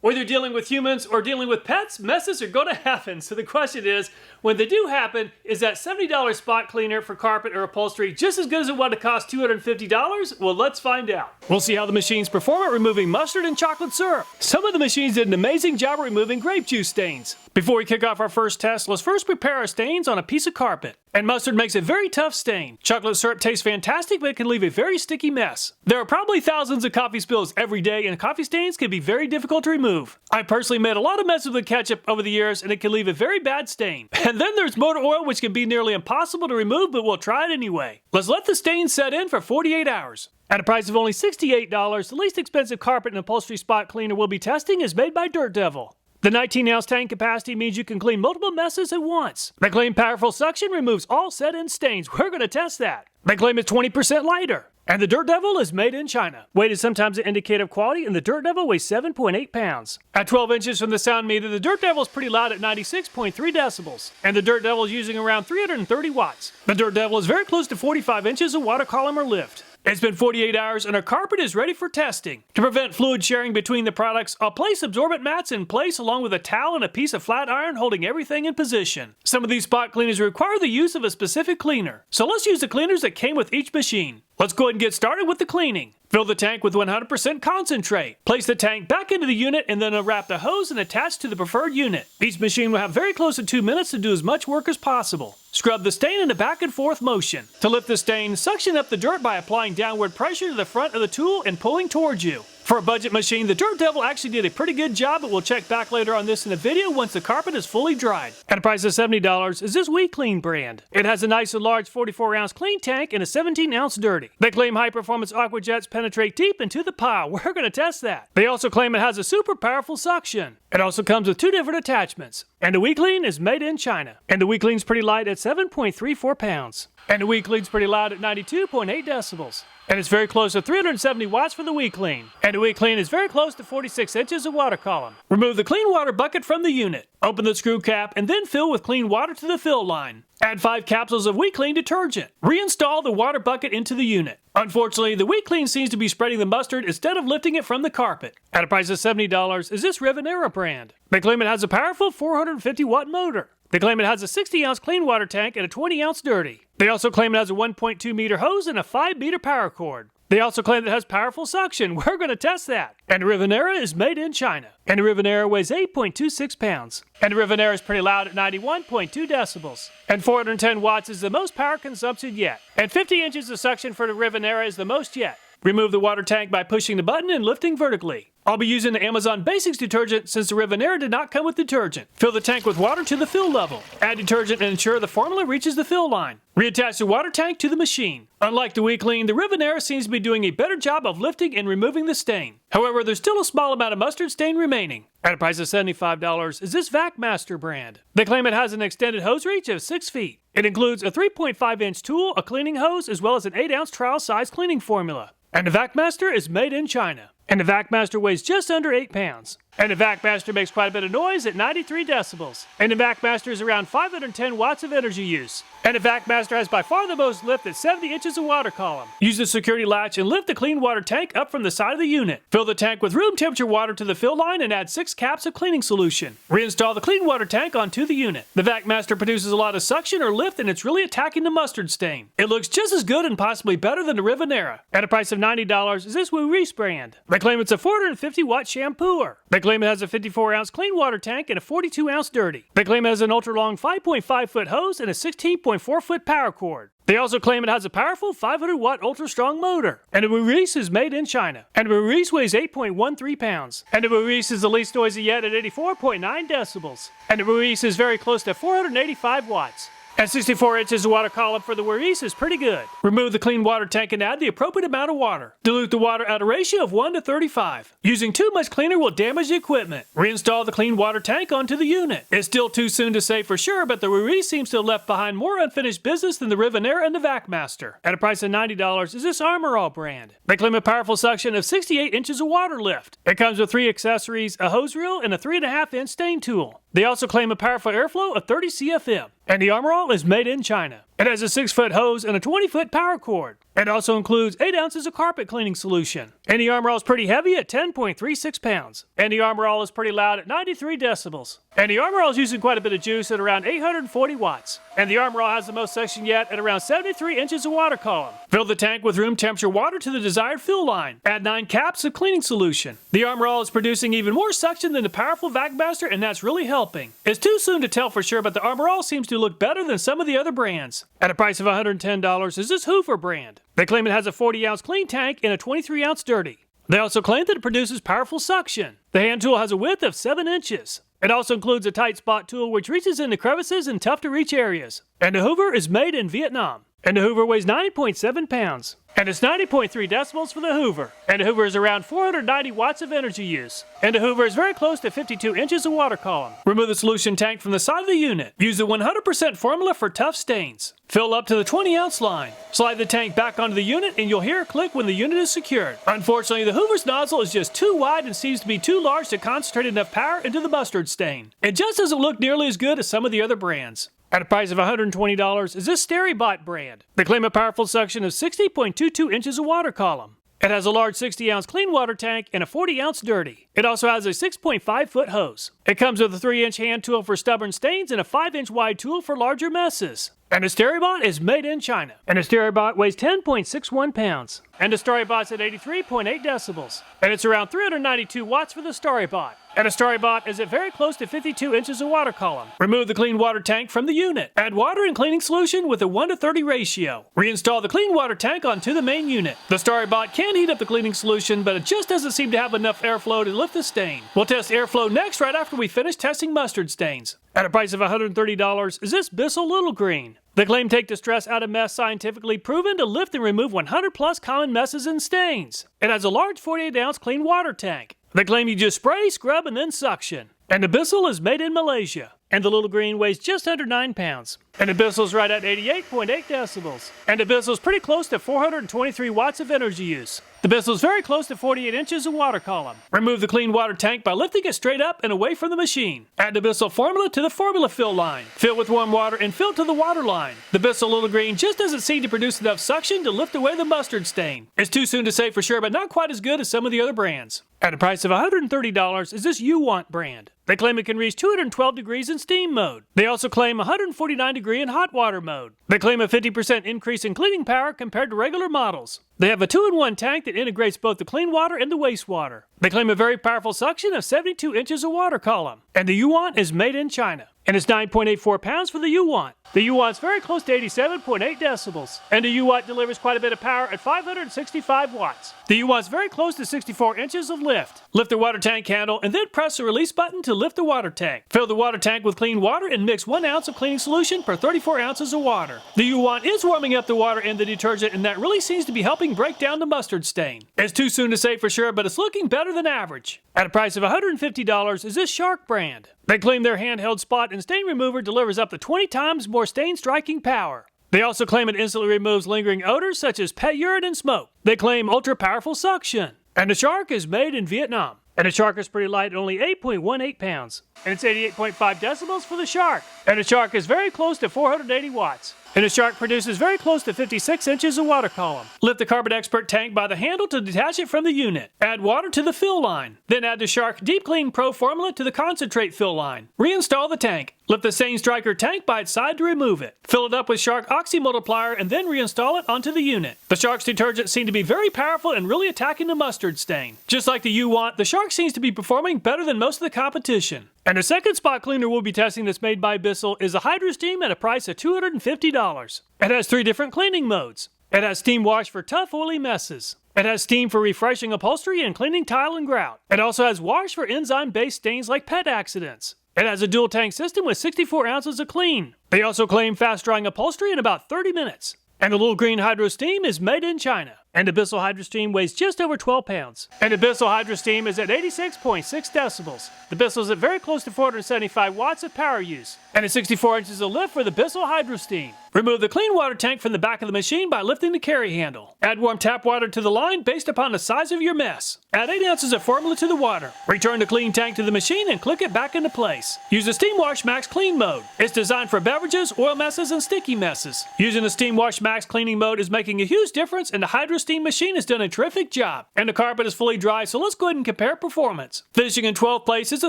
Whether you're dealing with humans or dealing with pets, messes are going to happen. So the question is, when they do happen, is that $70 spot cleaner for carpet or upholstery just as good as it would cost $250? Well, let's find out. We'll see how the machines perform at removing mustard and chocolate syrup. Some of the machines did an amazing job at removing grape juice stains. Before we kick off our first test, let's first prepare our stains on a piece of carpet. And mustard makes a very tough stain. Chocolate syrup tastes fantastic, but it can leave a very sticky mess. There are probably thousands of coffee spills every day, and coffee stains can be very difficult to remove. I personally made a lot of messes with ketchup over the years, and it can leave a very bad stain. And then there's motor oil, which can be nearly impossible to remove, but we'll try it anyway. Let's let the stain set in for 48 hours. At a price of only $68, the least expensive carpet and upholstery spot cleaner we'll be testing is made by Dirt Devil. The 19-ounce tank capacity means you can clean multiple messes at once. They claim powerful suction removes all set-in stains. We're going to test that. They claim it's 20% lighter. And the Dirt Devil is made in China. Weight is sometimes an indicator of quality, and the Dirt Devil weighs 7.8 pounds. At 12 inches from the sound meter, the Dirt Devil is pretty loud at 96.3 decibels. And the Dirt Devil is using around 330 watts. The Dirt Devil is very close to 45 inches of water column or lift. It's been 48 hours and our carpet is ready for testing. To prevent fluid sharing between the products, I'll place absorbent mats in place along with a towel and a piece of flat iron holding everything in position. Some of these spot cleaners require the use of a specific cleaner, so let's use the cleaners that came with each machine. Let's go ahead and get started with the cleaning. Fill the tank with 100% concentrate. Place the tank back into the unit and then wrap the hose and attach to the preferred unit. Each machine will have very close to 2 minutes to do as much work as possible. Scrub the stain in a back and forth motion. To lift the stain, suction up the dirt by applying downward pressure to the front of the tool and pulling towards you. For a budget machine, the Dirt Devil actually did a pretty good job, but we'll check back later on this in a video once the carpet is fully dried. At a price of $70 is this WECLEAN brand. It has a nice and large 44-ounce clean tank and a 17-ounce dirty. They claim high-performance aqua jets penetrate deep into the pile. We're going to test that. They also claim it has a super powerful suction. It also comes with 2 different attachments. And the WECLEAN is made in China. And the WECLEAN's pretty light at 7.34 pounds. And the WECLEAN's pretty loud at 92.8 decibels. And it's very close to 370 watts for the WECLEAN. And the WECLEAN is very close to 46 inches of water column. Remove the clean water bucket from the unit. Open the screw cap and then fill with clean water to the fill line. Add 5 capsules of WECLEAN detergent. Reinstall the water bucket into the unit. Unfortunately, the WECLEAN seems to be spreading the mustard instead of lifting it from the carpet. At a price of $70 is this Rivenara brand. They claim it has a powerful 450 watt motor. They claim it has a 60-ounce clean water tank and a 20-ounce dirty. They also claim it has a 1.2 meter hose and a 5 meter power cord. They also claim that it has powerful suction. We're going to test that. And the Rivenara is made in China. And the Rivenara weighs 8.26 pounds. And the Rivenara is pretty loud at 91.2 decibels. And 410 watts is the most power consumption yet. And 50 inches of suction for the Rivenara is the most yet. Remove the water tank by pushing the button and lifting vertically. I'll be using the Amazon Basics detergent since the Rivenara did not come with detergent. Fill the tank with water to the fill level. Add detergent and ensure the formula reaches the fill line. Reattach the water tank to the machine. Unlike the WECLEAN, the Rivenara seems to be doing a better job of lifting and removing the stain. However, there's still a small amount of mustard stain remaining. At a price of $75 is this Vacmaster brand. They claim it has an extended hose reach of 6 feet. It includes a 3.5-inch tool, a cleaning hose, as well as an 8-ounce trial-size cleaning formula. And the Vacmaster is made in China. And the Vacmaster weighs just under 8 pounds. And the Vacmaster makes quite a bit of noise at 93 decibels. And the Vacmaster is around 510 watts of energy use. And the Vacmaster has by far the most lift at 70 inches of water column. Use the security latch and lift the clean water tank up from the side of the unit. Fill the tank with room temperature water to the fill line and add 6 caps of cleaning solution. Reinstall the clean water tank onto the unit. The Vacmaster produces a lot of suction or lift and it's really attacking the mustard stain. It looks just as good and possibly better than the Rivenara. At a price of $90 is this WURESE brand. They claim it's a 450 watt shampooer. They claim it has a 54-ounce clean water tank and a 42-ounce dirty. They claim it has an ultra-long 5.5-foot hose and a 16.4-foot power cord. They also claim it has a powerful 500-watt ultra-strong motor. And the WURESE is made in China. And the WURESE weighs 8.13 pounds. And the WURESE is the least noisy yet at 84.9 decibels. And the WURESE is very close to 485 watts. And 64 inches of water column for the WURESE is pretty good. Remove the clean water tank and add the appropriate amount of water. Dilute the water at a ratio of 1 to 35. Using too much cleaner will damage the equipment. Reinstall the clean water tank onto the unit. It's still too soon to say for sure, but the WURESE seems to have left behind more unfinished business than the Rivenara and the Vacmaster. At a price of $90 is this All brand. They claim a powerful suction of 68 inches of water lift. It comes with 3 accessories, a hose reel, and a 3.5-inch stain tool. They also claim a powerful airflow of 30 CFM. And the All is made in China. It has a 6-foot hose and a 20-foot power cord. It also includes 8 ounces of carpet cleaning solution. And the Armor All is pretty heavy at 10.36 pounds. And the Armor All is pretty loud at 93 decibels. And the Armor All is using quite a bit of juice at around 840 watts. And the Armor All has the most suction yet at around 73 inches of water column. Fill the tank with room temperature water to the desired fill line. Add 9 caps of cleaning solution. The Armor All is producing even more suction than the powerful Vacmaster, and that's really helping. It's too soon to tell for sure, but the Armor All seems to look better than some of the other brands. At a price of $110 is this Hoover brand. They claim it has a 40-ounce clean tank and a 23-ounce dirty. They also claim that it produces powerful suction. The hand tool has a width of 7 inches. It also includes a tight spot tool which reaches into crevices and tough-to-reach areas. And the Hoover is made in Vietnam. And the Hoover weighs 90.7 pounds. And it's 90.3 decibels for the Hoover. And the Hoover is around 490 watts of energy use. And the Hoover is very close to 52 inches of water column. Remove the solution tank from the side of the unit. Use the 100% formula for tough stains. Fill up to the 20-ounce line. Slide the tank back onto the unit and you'll hear a click when the unit is secured. Unfortunately, the Hoover's nozzle is just too wide and seems to be too large to concentrate enough power into the mustard stain. It just doesn't look nearly as good as some of the other brands. At a price of $120 is this STARRYBOT brand. They claim a powerful suction of 60.22 inches of water column. It has a large 60-ounce clean water tank and a 40-ounce dirty. It also has a 6.5-foot hose. It comes with a 3-inch hand tool for stubborn stains and a 5-inch wide tool for larger messes. And the STARRYBOT is made in China. And the STARRYBOT weighs 10.61 pounds. And the STARRYBOT's at 83.8 decibels. And it's around 392 watts for the STARRYBOT. And a STARRYBOT is at very close to 52 inches of water column. Remove the clean water tank from the unit. Add water and cleaning solution with a 1:30 ratio. Reinstall the clean water tank onto the main unit. The STARRYBOT can heat up the cleaning solution, but it just doesn't seem to have enough airflow to lift the stain. We'll test airflow next right after we finish testing mustard stains. At a price of $130 is this Bissell Little Green. The claim take the stress out of mess scientifically proven to lift and remove 100 plus common messes and stains. It has a large 48-ounce clean water tank. They claim you just spray, scrub, and then suction. And the Bissell is made in Malaysia. And the Little Green weighs just under 9 pounds. And the Bissell's right at 88.8 decibels. And the Bissell's pretty close to 423 watts of energy use. The Bissell's very close to 48 inches of water column. Remove the clean water tank by lifting it straight up and away from the machine. Add the Bissell formula to the formula fill line. Fill with warm water and fill to the water line. The Bissell Little Green just doesn't seem to produce enough suction to lift away the mustard stain. It's too soon to say for sure, but not quite as good as some of the other brands. At a price of $130 is this Uwant brand. They claim it can reach 212 degrees in steam mode. They also claim 149 degree in hot water mode. They claim a 50% increase in cleaning power compared to regular models. They have a 2-in-1 tank that integrates both the clean water and the wastewater. They claim a very powerful suction of 72 inches of water column. And the Uwant is made in China. And it's 9.84 pounds for the Uwant. The Uwant's very close to 87.8 decibels. And the Uwant delivers quite a bit of power at 565 watts. The Uwant's very close to 64 inches of lift. Lift the water tank handle and then press the release button to lift the water tank. Fill the water tank with clean water and mix 1 ounce of cleaning solution per 34 ounces of water. The Uwant is warming up the water and the detergent, and that really seems to be helping break down the mustard stain. It's too soon to say for sure, but it's looking better than average. At a price of $150 is this Shark brand. They claim their handheld spot and stain remover delivers up to 20 times more stain striking power. They also claim it instantly removes lingering odors such as pet urine and smoke. They claim ultra powerful suction. And the Shark is made in Vietnam. And the Shark is pretty light at only 8.18 pounds. And it's 88.5 decibels for the Shark. And the Shark is very close to 480 watts. And the Shark produces very close to 56 inches of water column. Lift the Carbon Expert tank by the handle to detach it from the unit. Add water to the fill line. Then add the Shark Deep Clean Pro formula to the concentrate fill line. Reinstall the tank. Lift the Stain Striker tank by its side to remove it. Fill it up with Shark Oxy Multiplier and then reinstall it onto the unit. The Shark's detergent seems to be very powerful and really attacking the mustard stain. Just like the Uwant, the Shark seems to be performing better than most of the competition. And the second spot cleaner we'll be testing that's made by Bissell is a Hydrosteam at a price of $250. It has 3 different cleaning modes. It has steam wash for tough, oily messes. It has steam for refreshing upholstery and cleaning tile and grout. It also has wash for enzyme-based stains like pet accidents. It has a dual tank system with 64 ounces of clean. They also claim fast-drying upholstery in about 30 minutes. And the Little Green Hydrosteam is made in China. And the Bissell Hydrosteam weighs just over 12 pounds. And the Bissell Hydrosteam is at 86.6 decibels. The Bissell is at very close to 475 watts of power use. And at 64 inches of lift for the Bissell Hydrosteam. Remove the clean water tank from the back of the machine by lifting the carry handle. Add warm tap water to the line based upon the size of your mess. Add 8 ounces of formula to the water. Return the clean tank to the machine and click it back into place. Use the Steam Wash Max Clean mode. It's designed for beverages, oil messes, and sticky messes. Using the Steam Wash Max cleaning mode is making a huge difference, and the Hydrosteam machine has done a terrific job. And the carpet is fully dry, so let's go ahead and compare performance. Finishing in 12th place is the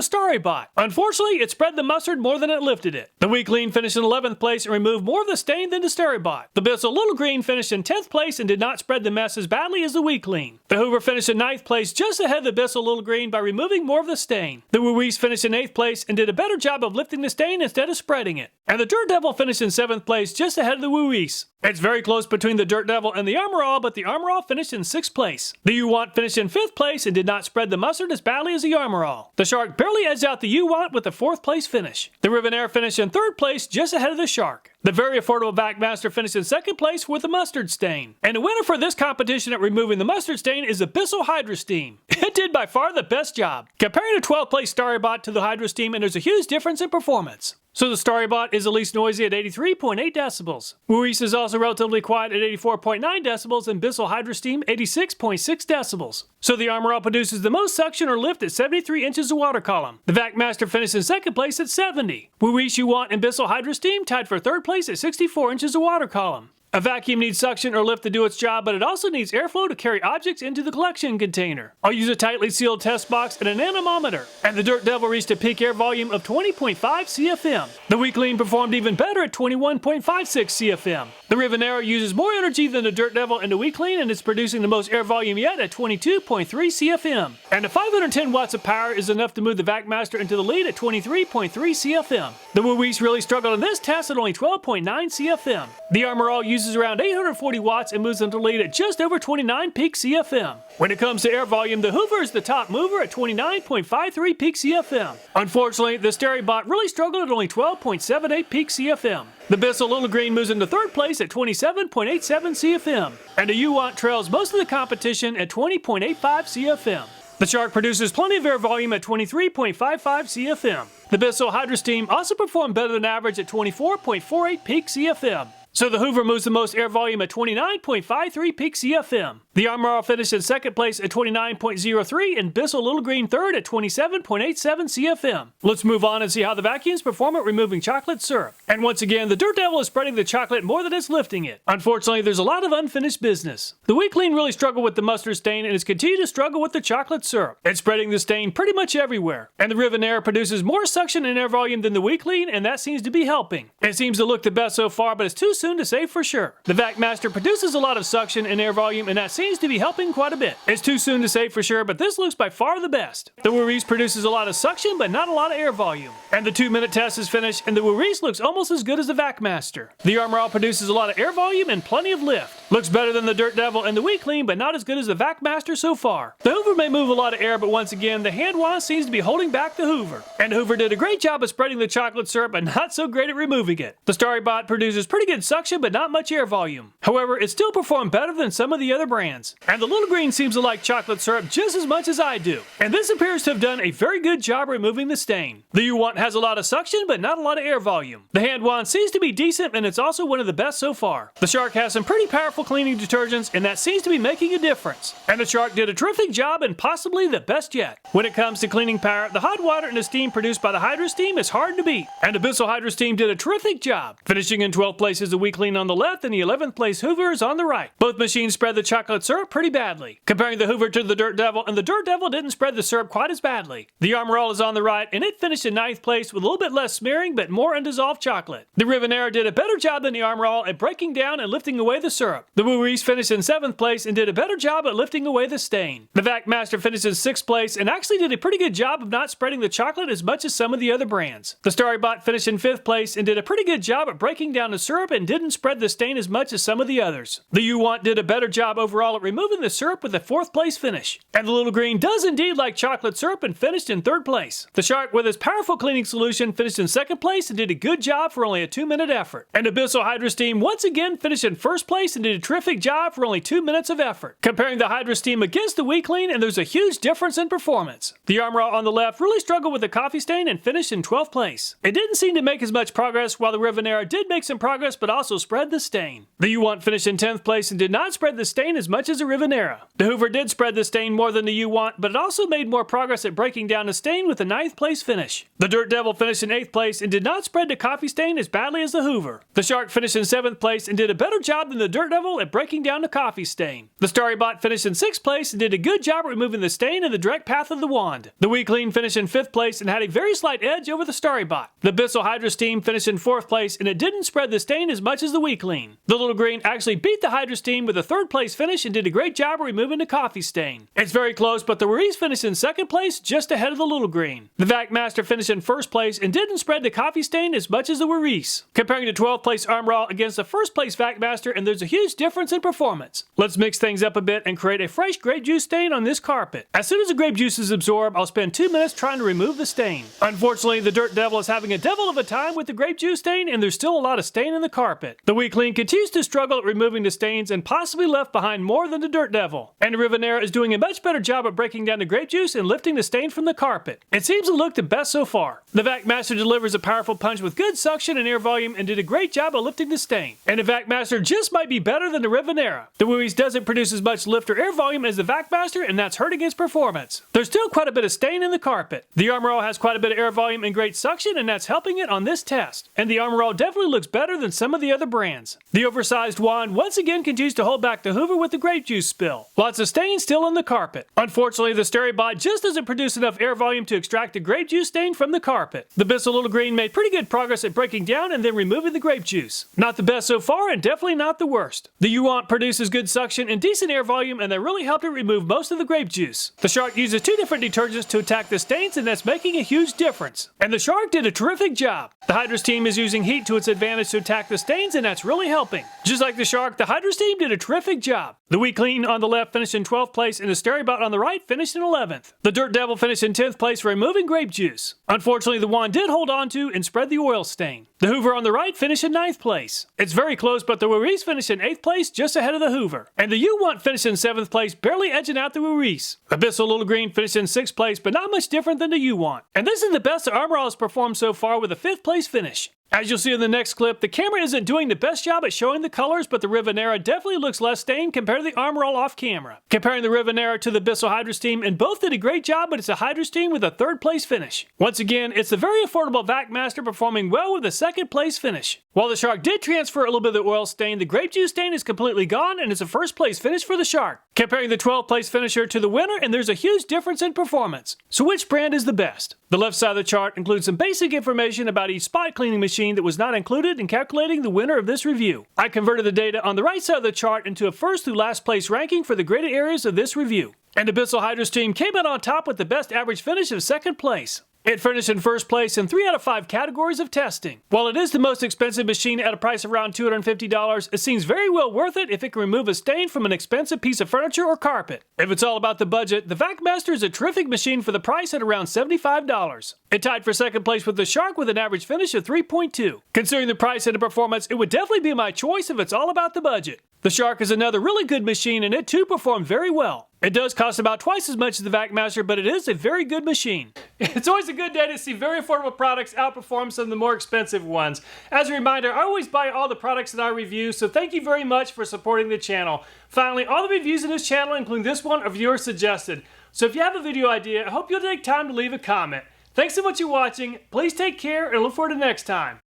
STARRYBOT. Unfortunately, it spread the mustard more than it lifted it. The WECLEAN finished in 11th place and removed more of the stain than the STARRYBOT. The Bissell Little Green finished in 10th place and did not spread the mess as badly as the WECLEAN. The Hoover finished in 9th place just ahead of the Bissell Little Green by removing more of the stain. The WURESE finished in 8th place and did a better job of lifting the stain instead of spreading it. And the Dirt Devil finished in 7th place just ahead of the WURESE. It's very close between the Dirt Devil and the Armor All, but the Armor All finished in 6th place. The Uwant finished in 5th place and did not spread the mustard as badly as the Armor All. The Shark barely edged out the Uwant with a 4th place finish. The Rivenara finished in 3rd place just ahead of the Shark. The very affordable Vacmaster finished in 2nd place with a mustard stain. And the winner for this competition at removing the mustard stain is the Bissell Hydrosteam. It did by far the best job. Comparing the 12th place STARRYBOT to the Hydrosteam, and there's a huge difference in performance. So the STARRYBOT is the least noisy at 83.8 decibels. WURESE is also relatively quiet at 84.9 decibels, and Bissell Hydrosteam 86.6 decibels. So the Armor All produces the most suction or lift at 73 inches of water column. The Vacmaster finished in 2nd place at 70. WURESE, Uwant, and Bissell Hydrosteam tied for 3rd place at 64 inches of water column. A vacuum needs suction or lift to do its job, but it also needs airflow to carry objects into the collection container. I'll use a tightly sealed test box and an anemometer. And the Dirt Devil reached a peak air volume of 20.5 CFM. The WECLEAN performed even better at 21.56 CFM. The Rivenara uses more energy than the Dirt Devil and the WECLEAN, and it's producing the most air volume yet at 22.3 CFM. And the 510 watts of power is enough to move the Vacmaster into the lead at 23.3 CFM. The WURESE really struggled in this test at only 12.9 CFM. The Armor All uses around 840 watts and moves them to lead at just over 29 peak CFM. When it comes to air volume, the Hoover is the top mover at 29.53 peak CFM. Unfortunately, the STARRYBOT really struggled at only 12.78 peak CFM. The Bissell Little Green moves into 3rd place at 27.87 CFM. And the Uwant trails most of the competition at 20.85 CFM. The Shark produces plenty of air volume at 23.55 CFM. The Bissell Hydrosteam also performed better than average at 24.48 peak CFM. So the Hoover moves the most air volume at 29.53 peak CFM. The Armor All finished in 2nd place at 29.03 and Bissell Little Green 3rd at 27.87 CFM. Let's move on and see how the vacuums perform at removing chocolate syrup. And once again, the Dirt Devil is spreading the chocolate more than it's lifting it. Unfortunately, there's a lot of unfinished business. The WECLEAN really struggled with the mustard stain and has continued to struggle with the chocolate syrup. It's spreading the stain pretty much everywhere. And the Rivenara produces more suction and air volume than the WECLEAN, and that seems to be helping. It seems to look the best so far, but it's too soon to say for sure. The Vacmaster produces a lot of suction and air volume, and that seems to be helping quite a bit. It's too soon to say for sure, but this looks by far the best. The WURESE produces a lot of suction, but not a lot of air volume. And the 2-minute test is finished, and the WURESE looks almost as good as the Vacmaster. The Armor All produces a lot of air volume and plenty of lift. Looks better than the Dirt Devil and the WECLEAN, but not as good as the Vacmaster so far. The Hoover may move a lot of air, but once again, the hand wand seems to be holding back the Hoover. And the Hoover did a great job of spreading the chocolate syrup, but not so great at removing it. The STARRYBOT produces pretty good suction, but not much air volume. However, it still performed better than some of the other brands. And the Little Green seems to like chocolate syrup just as much as I do. And this appears to have done a very good job removing the stain. The Uwant has a lot of suction, but not a lot of air volume. The hand wand seems to be decent, and it's also one of the best so far. The Shark has some pretty powerful cleaning detergents, and that seems to be making a difference. And the Shark did a terrific job, and possibly the best yet. When it comes to cleaning power, the hot water and the steam produced by the Hydrosteam is hard to beat. And the Bissell Hydrosteam did a terrific job. Finishing in 12th place is the WECLEAN on the left, and the 11th place Hoover is on the right. Both machines spread the chocolate syrup pretty badly. Comparing the Hoover to the Dirt Devil, and the Dirt Devil didn't spread the syrup quite as badly. The Armor All is on the right, and it finished in 9th place with a little bit less smearing, but more undissolved chocolate. The Rivenara did a better job than the Armor All at breaking down and lifting away the syrup. The WURESE finished in 7th place and did a better job at lifting away the stain. The Vacmaster finished in 6th place and actually did a pretty good job of not spreading the chocolate as much as some of the other brands. The STARRYBOT finished in 5th place and did a pretty good job at breaking down the syrup and didn't spread the stain as much as some of the others. The Uwant did a better job overall struggle at removing the syrup with a 4th place finish. And the Little Green does indeed like chocolate syrup and finished in 3rd place. The Shark, with his powerful cleaning solution, finished in 2nd place and did a good job for only a 2-minute effort. And the Bissell Hydrosteam once again finished in 1st place and did a terrific job for only 2 minutes of effort. Comparing the Hydrosteam against the WECLEAN, and there's a huge difference in performance. The Armor All on the left really struggled with the coffee stain and finished in 12th place. It didn't seem to make as much progress, while the Rivenara did make some progress but also spread the stain. The Uwant finished in 10th place and did not spread the stain as much as the Rivenara. The Hoover did spread the stain more than the Uwant, but it also made more progress at breaking down the stain with a 9th place finish. The Dirt Devil finished in 8th place and did not spread the coffee stain as badly as the Hoover. The Shark finished in 7th place and did a better job than the Dirt Devil at breaking down the coffee stain. The STARRYBOT finished in 6th place and did a good job at removing the stain in the direct path of the wand. The WECLEAN finished in 5th place and had a very slight edge over the STARRYBOT. The Bissell Hydrosteam finished in 4th place and it didn't spread the stain as much as the WECLEAN. The Little Green actually beat the Hydrosteam with a 3rd place finish and did a great job of removing the coffee stain. It's very close, but the WURESE finished in 2nd place, just ahead of the Little Green. The Vacmaster finished in 1st place and didn't spread the coffee stain as much as the WURESE. Comparing the 12th place Armor All against the 1st place Vacmaster, and there's a huge difference in performance. Let's mix things up a bit and create a fresh grape juice stain on this carpet. As soon as the grape juice is absorbed, I'll spend 2 minutes trying to remove the stain. Unfortunately, the Dirt Devil is having a devil of a time with the grape juice stain, and there's still a lot of stain in the carpet. The WECLEAN continues to struggle at removing the stains and possibly left behind more than the Dirt Devil. And the Rivenara is doing a much better job of breaking down the grape juice and lifting the stain from the carpet. It seems to look the best so far. The Vacmaster delivers a powerful punch with good suction and air volume and did a great job of lifting the stain. And the Vacmaster just might be better than the Rivenara. The WURESE doesn't produce as much lift or air volume as the Vacmaster, and that's hurting its performance. There's still quite a bit of stain in the carpet. The Armor All has quite a bit of air volume and great suction, and that's helping it on this test. And the Armor All definitely looks better than some of the other brands. The oversized wand once again continues to hold back the Hoover with the grape juice spill. Lots of stain still in the carpet. Unfortunately, the STARRYBOT just doesn't produce enough air volume to extract the grape juice stain from the carpet. The Bissell Little Green made pretty good progress at breaking down and then removing the grape juice. Not the best so far, and definitely not the worst. The Uwant produces good suction and decent air volume, and they really helped it remove most of the grape juice. The Shark uses 2 different detergents to attack the stains, and that's making a huge difference. And the Shark did a terrific job. The Hydrosteam is using heat to its advantage to attack the stains, and that's really helping. Just like the Shark, the Hydrosteam did a terrific job. The WECLEAN on the left finished in 12th place, and the STARRYBOT on the right finished in 11th. The Dirt Devil finished in 10th place for removing grape juice. Unfortunately, the wand did hold on to and spread the oil stain. The Hoover on the right finished in 9th place. It's very close, but the WURESE finished in 8th place, just ahead of the Hoover. And the Uwant finished in 7th place, barely edging out the WURESE. The Bissell Little Green finished in 6th place, but not much different than the Uwant. And this is the best the Armor All has performed so far, with a 5th place finish. As you'll see in the next clip, the camera isn't doing the best job at showing the colors, but the Rivenara definitely looks less stained compared to the Armor All off camera. Comparing the Rivenara to the Bissell Hydrosteam, and both did a great job, but it's a Hydrosteam with a 3rd place finish. Once again, it's the very affordable Vacmaster performing well with a 2nd place finish. While the Shark did transfer a little bit of the oil stain, the grape juice stain is completely gone, and it's a 1st place finish for the Shark. Comparing the 12th place finisher to the winner, and there's a huge difference in performance. So which brand is the best? The left side of the chart includes some basic information about each spot cleaning machine that was not included in calculating the winner of this review. I converted the data on the right side of the chart into a first through last place ranking for the graded areas of this review. And the Bissell Hydrosteam came out on top with the best average finish of 2nd place. It finished in 1st place in 3 out of 5 categories of testing. While it is the most expensive machine at a price around $250, it seems very well worth it if it can remove a stain from an expensive piece of furniture or carpet. If it's all about the budget, the Vacmaster is a terrific machine for the price at around $75. It tied for 2nd place with the Shark with an average finish of 3.2. Considering the price and the performance, it would definitely be my choice if it's all about the budget. The Shark is another really good machine, and it too performed very well. It does cost about twice as much as the Vacmaster, but it is a very good machine. It's always a good day to see very affordable products outperform some of the more expensive ones. As a reminder, I always buy all the products in our review, so thank you very much for supporting the channel. Finally, all the reviews in this channel, including this one, are viewer suggested. So if you have a video idea, I hope you'll take time to leave a comment. Thanks so much for watching. Please take care, and look forward to next time.